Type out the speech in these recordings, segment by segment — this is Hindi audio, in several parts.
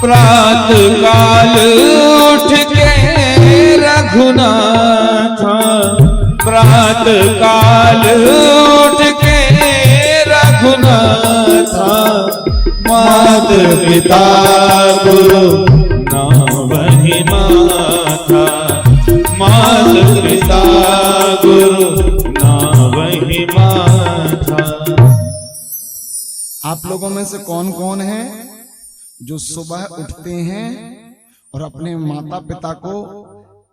प्रात काल उठ के रघुनाथ, प्रात काल उठ के रघुनाथ, मात पिता गुरु नावहि माता, मात पिता गुरु नावहि माता। आप लोगों में से कौन कौन है जो सुबह उठते हैं और अपने माता पिता को,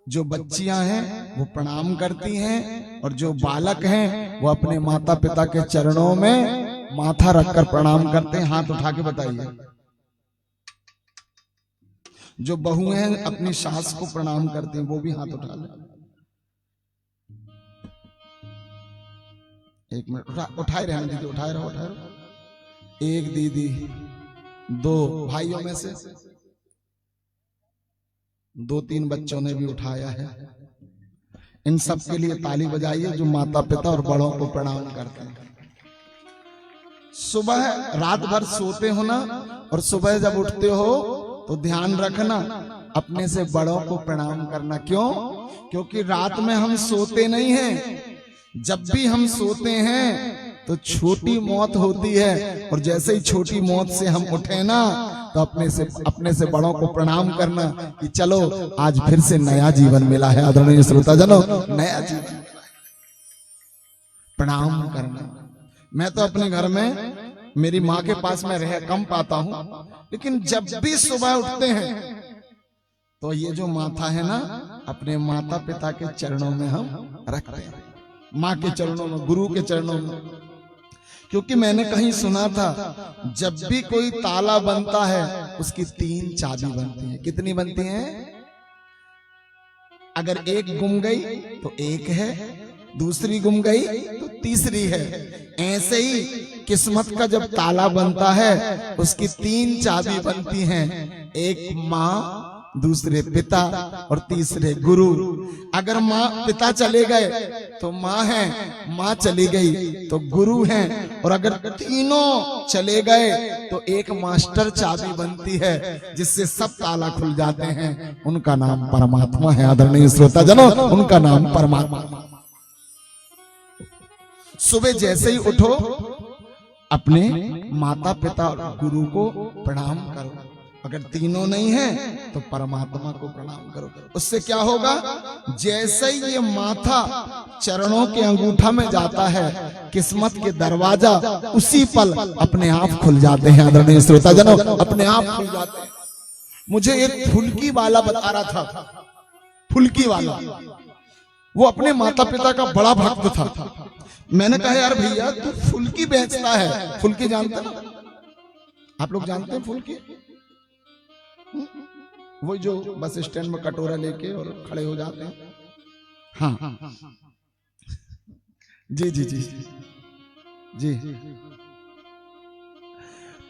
जो बच्चियां हैं वो प्रणाम करती हैं, और जो बालक हैं वो अपने माता पिता के चरणों में माथा रखकर प्रणाम करते हैं? हाथ उठा के बताइए। जो बहुएं हैं अपनी सास को प्रणाम करती हैं, वो भी हाथ उठा ले। एक मिनट उठाए रहने दीदी, उठाए रहो उठाए रहो। एक दीदी, दो भाइयों में से दो तीन बच्चों ने भी उठाया है। इन सब के लिए ताली बजाइए जो माता पिता और बड़ों को प्रणाम करते हैं। सुबह रात भर सोते हो ना, और सुबह जब उठते हो तो ध्यान रखना अपने से बड़ों को प्रणाम करना। क्यों? क्योंकि रात में हम सोते नहीं हैं। जब भी हम सोते हैं तो छोटी मौत होती है, और जैसे ही छोटी मौत से हम उठे ना तो अपने से बड़ों को प्रणाम करना कि चलो आज फिर से नया जीवन मिला है। आदरणीय श्रोताजनों, नया जीवन प्रणाम करना। मैं तो अपने घर में मेरी माँ के पास में रह कम पाता हूँ, लेकिन जब भी सुबह उठते हैं तो ये जो माथा है ना, अपने माता पिता के चरणों में हम रखते हैं, माँ के चरणों में, गुरु के चरणों में। क्योंकि मैंने कहीं सुना था जब भी कोई ताला बनता है उसकी 3 चाबी बनती है। कितनी बनती हैं? अगर एक गुम गई तो एक है, दूसरी गुम गई तो तीसरी है। ऐसे ही किस्मत का जब ताला बनता है उसकी 3 चाबी बनती हैं, एक माँ, दूसरे पिता और तीसरे गुरु। अगर माँ पिता चले गए तो माँ है, माँ चली गई तो गुरु हैं, और अगर तीनों चले गए तो एक मास्टर चाबी बनती है जिससे सब ताला खुल जाते हैं। उनका नाम परमात्मा है। आदरणीय श्रोताजनों, उनका नाम परमात्मा। सुबह जैसे ही उठो अपने माता पिता और गुरु को प्रणाम करो। अगर तीनों नहीं है तो परमात्मा को प्रणाम करो। उससे क्या होगा? जैसे ही ये माथा चरणों के अंगूठा में जाता है, किस्मत के दरवाजा उसी पल अपने आप खुल जाते हैं। आदरणीय श्रोताजनों, अपने आप खुल जाते हैं। मुझे एक फुल्की वाला बता रहा था, फुल्की वाला, वो अपने माता पिता का बड़ा भक्त था। मैंने कहा यार भैया तू फुल्की बेचता है, फुल्की जानते ना? आप लोग जानते हैं फुल्की? वो जो बस स्टैंड में कटोरा लेके और खड़े हो जाते हैं। हाँ जी जी जी जी।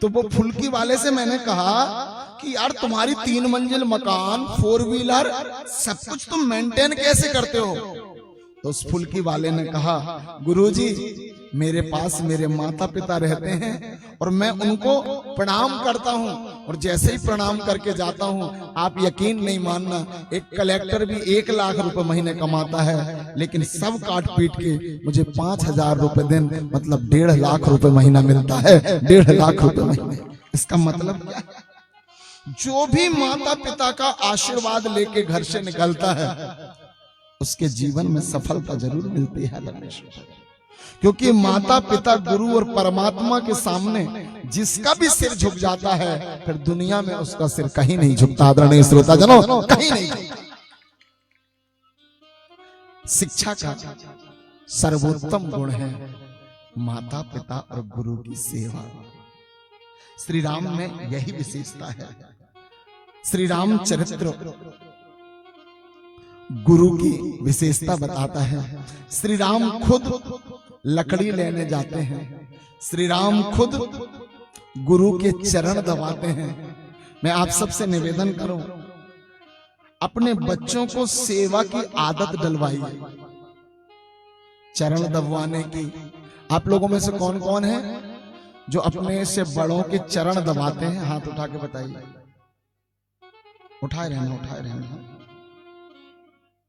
तो वो फुल्की वाले से मैंने कहा कि यार तुम्हारी 3 मंजिल मकान, 4 व्हीलर, सब कुछ तुम मेंटेन कैसे करते हो? तो उस फुल्की वाले ने कहा, गुरुजी मेरे पास मेरे माता पिता रहते हैं और मैं उनको प्रणाम करता हूं, और जैसे ही प्रणाम करके जाता हूं, आप यकीन नहीं मानना, एक कलेक्टर भी 1 लाख रुपए महीने कमाता है, लेकिन सब काट पीट के मुझे 5,000 रुपए दिन, मतलब 1.5 लाख रुपए महीना मिलता है। 1.5 लाख रुपए महीने। इसका मतलब क्या? जो भी माता पिता का आशीर्वाद लेके घर से निकलता है उसके जीवन में सफलता जरूर मिलती है। क्योंकि माता पिता, गुरु और परमात्मा के सामने जिसका भी सिर झुक जाता है फिर दुनिया में उसका सिर कहीं नहीं झुकता। आदरणीय श्रोताजनों, कहीं नहीं झुकता। शिक्षा का सर्वोत्तम गुण है माता पिता और गुरु की सेवा। श्री राम में यही विशेषता है। श्री राम चरित्र गुरु की विशेषता बताता है। श्री राम खुद लकड़ी लेने जाते हैं, श्री राम खुद गुरु के चरण दबाते हैं। मैं आप सबसे निवेदन करूं, अपने बच्चों को सेवा की आदत डलवाइए, चरण दबवाने की। आप लोगों में से कौन कौन है जो अपने से बड़ों के चरण दबाते हैं? हाथ उठा के बताइए। उठाए रहना।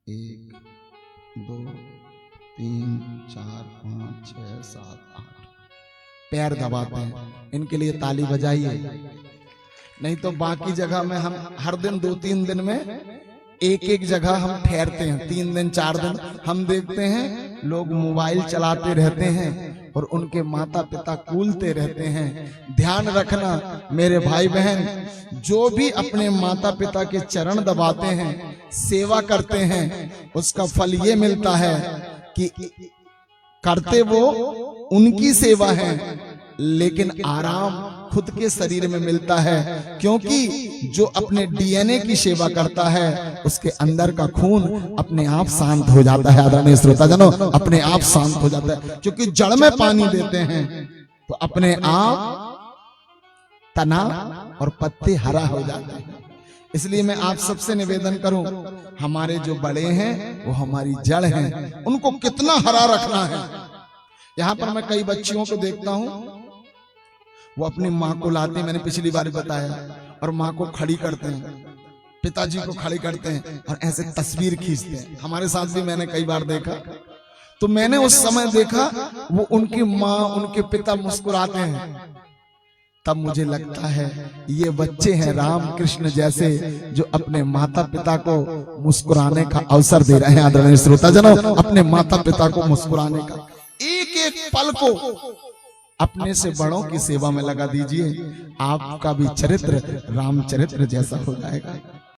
1 2 3 4 5 6 7 8 पैर दबाते हैं, इनके लिए ताली बजाइए। नहीं तो बाकी जगह में हम हर दिन 2-3 दिन में एक जगह हम ठहरते हैं, 3 दिन 4 दिन हम देखते हैं लोग मोबाइल चलाते रहते हैं और उनके माता पिता कूलते रहते हैं। ध्यान रखना मेरे भाई बहन, जो भी अपने माता पिता के चरण दबाते हैं, सेवा करते हैं, उसका फल ये मिलता है कि करते वो उनकी सेवा है, लेकिन आराम खुद के शरीर में मिलता है, क्योंकि जो अपने डीएनए की सेवा करता है उसके अंदर का खून अपने आप शांत हो जाता है। आदरणीय श्रोताजनों, अपने आप शांत हो जाता है, क्योंकि जड़ में पानी देते हैं तो अपने आप तना और पत्ते हरा हो जाते हैं। इसलिए मैं आप सबसे निवेदन करूं, हमारे जो बड़े हैं वो हमारी जड़ हैं, उनको कितना हरा रखना है। यहाँ पर मैं कई बच्चियों को देखता हूं, वो अपनी माँ को लाते, मैंने पिछली बार बताया, और माँ को खड़ी करते हैं, पिताजी को खड़ी करते हैं और ऐसे तस्वीर खींचते हैं। हमारे साथ भी मैंने कई बार देखा, तो मैंने उस समय देखा वो उनकी माँ उनके पिता मुस्कुराते हैं, तब मुझे लगता है ये बच्चे हैं राम कृष्ण जैसे, जो अपने माता पिता को मुस्कुराने का अवसर दे रहे हैं। आदरणीय श्रोताजनों, अपने माता पिता को मुस्कुराने का एक एक पल को अपने से बड़ों की सेवा में लगा दीजिए, आपका भी चरित्र रामचरित्र जैसा हो जाएगा।